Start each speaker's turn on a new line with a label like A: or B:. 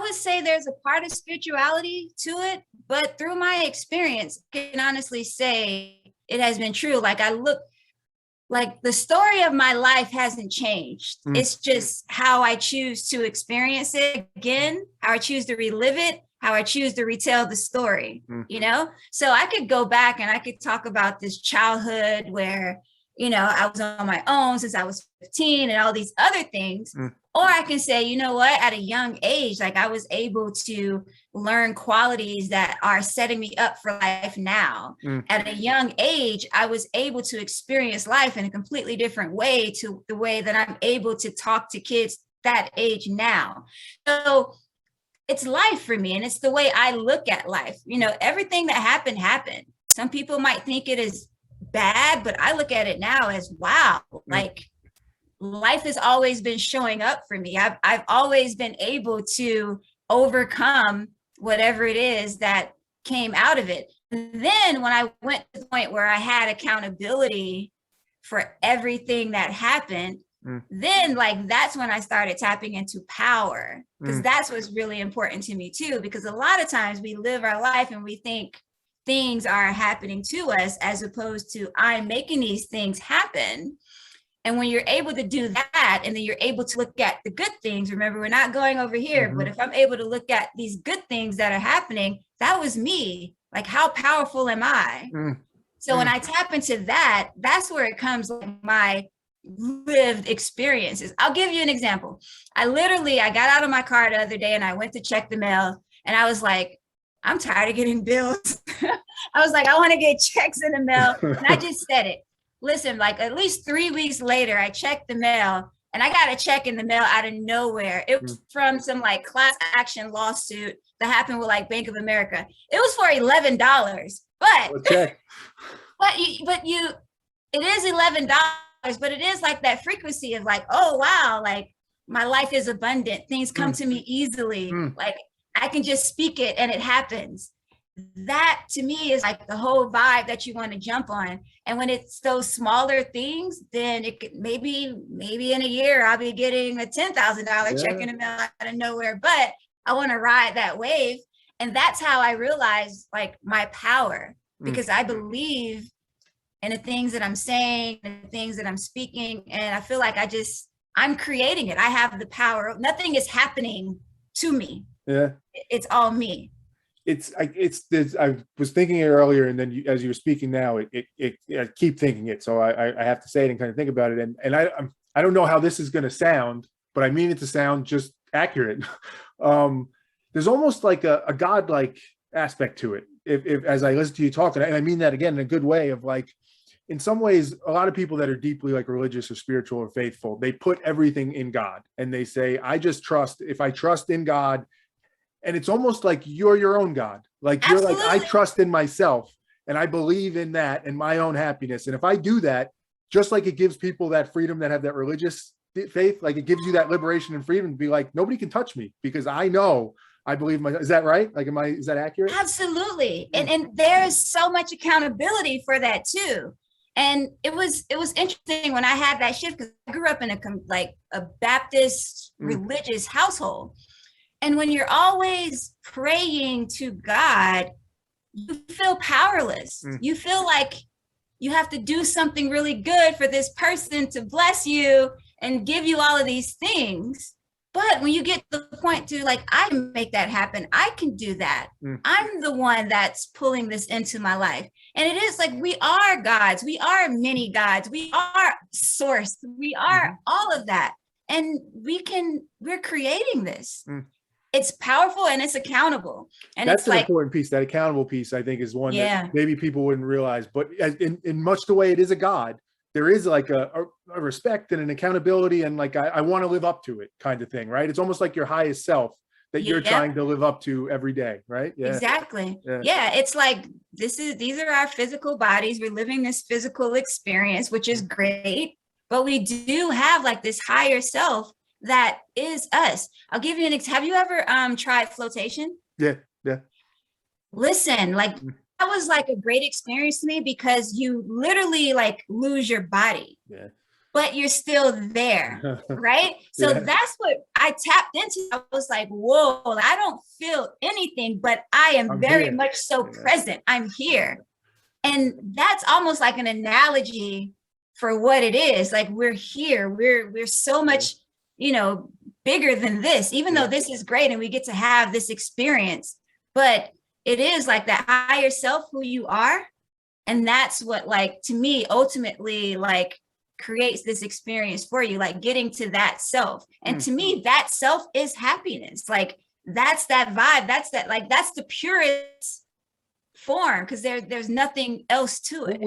A: would say there's a part of spirituality to it, but through my experience, I can honestly say it has been true. Like I look, like the story of my life hasn't changed. It's just how I choose to experience it again, how I choose to relive it, how I choose to retell the story, you know? So I could go back and I could talk about this childhood where, you know, I was on my own since I was 15 and all these other things. Or I can say, you know what, at a young age, like I was able to learn qualities that are setting me up for life now. At a young age, I was able to experience life in a completely different way to the way that I'm able to talk to kids that age now. So it's life for me. And it's the way I look at life. You know, everything that happened. Some people might think it is bad, but I look at it now as, wow, like life has always been showing up for me. I've always been able to overcome whatever it is that came out of it. And then when I went to the point where I had accountability for everything that happened, then like that's when I started tapping into power, because that's what's really important to me too, because a lot of times we live our life and we think things are happening to us as opposed to I'm making these things happen. And when you're able to do that, and then you're able to look at the good things, remember, we're not going over here, but if I'm able to look at these good things that are happening, that was me. Like, how powerful am I? So when I tap into that, that's where it comes, like my lived experiences. I'll give you an example. I got out of my car the other day and I went to check the mail and I was like, I'm tired of getting bills. I was like, I want to get checks in the mail. And I just said it. Listen, like at least 3 weeks later, I checked the mail and I got a check in the mail out of nowhere. It was from some like class action lawsuit that happened with like Bank of America. It was for $11, but okay. It is $11, but it is like that frequency of like, oh wow, like my life is abundant. Things come to me easily. Like I can just speak it and it happens. That to me is like the whole vibe that you want to jump on. And when it's those smaller things, then it could maybe in a year I'll be getting a $10,000 check in the mail out of nowhere, but I want to ride that wave. And that's how I realized like my power, because I believe in the things that I'm saying and the things that I'm speaking. And I feel like I'm creating it. I have the power. Nothing is happening to me. Yeah. It's all me.
B: I was thinking it earlier, and then as you were speaking now, I keep thinking it. So I have to say it and kind of think about it. And I don't know how this is going to sound, but I mean it to sound just accurate. There's almost like a godlike aspect to it. If as I listen to you talk, and I mean that again in a good way, of like, in some ways, a lot of people that are deeply like religious or spiritual or faithful, they put everything in God and they say, I just trust. If I trust in God. And it's almost like you're your own God. Like you're like, I trust in myself and I believe in that and my own happiness. And if I do that, just like it gives people that freedom that have that religious faith, like it gives you that liberation and freedom to be like, nobody can touch me because I know I believe is that right? Like, is that accurate?
A: Absolutely. And there's so much accountability for that too. And it was interesting when I had that shift, because I grew up in a Baptist religious household. And when you're always praying to God, you feel powerless. You feel like you have to do something really good for this person to bless you and give you all of these things. But when you get to the point to like, I can make that happen. I can do that. I'm the one that's pulling this into my life. And it is like, we are gods. We are many gods. We are source. We are all of that. And we're creating this. It's powerful and it's accountable. And
B: that's
A: it's
B: an
A: like,
B: important piece. That accountable piece, I think, is one that maybe people wouldn't realize. But in much the way it is a God, there is like a respect and an accountability and like I want to live up to it kind of thing, right? It's almost like your highest self that you're trying to live up to every day, right? Yeah.
A: Exactly. Yeah. It's like these are our physical bodies. We're living this physical experience, which is great, but we do have like this higher self that is us. I'll give you an example. Have you ever tried flotation?
B: Yeah.
A: Listen, like that was like a great experience to me because you literally like lose your body. Yeah. but you're still there, right? So
B: Yeah.
A: that's what I tapped into. I was like, whoa, I don't feel anything, but I am
B: I'm
A: very
B: here.
A: much so
B: Yeah.
A: present. I'm here. And that's almost like an analogy for what it is. Like we're here. We're so much, you know, bigger than this, even though this is great and we get to have this experience, but it is like that higher self, who you are. And that's what, like, to me, ultimately, like, creates this experience for you, like getting to that self. And to me, that self is happiness. Like that's that vibe. That's that, like, that's the purest form, because there's nothing else to it.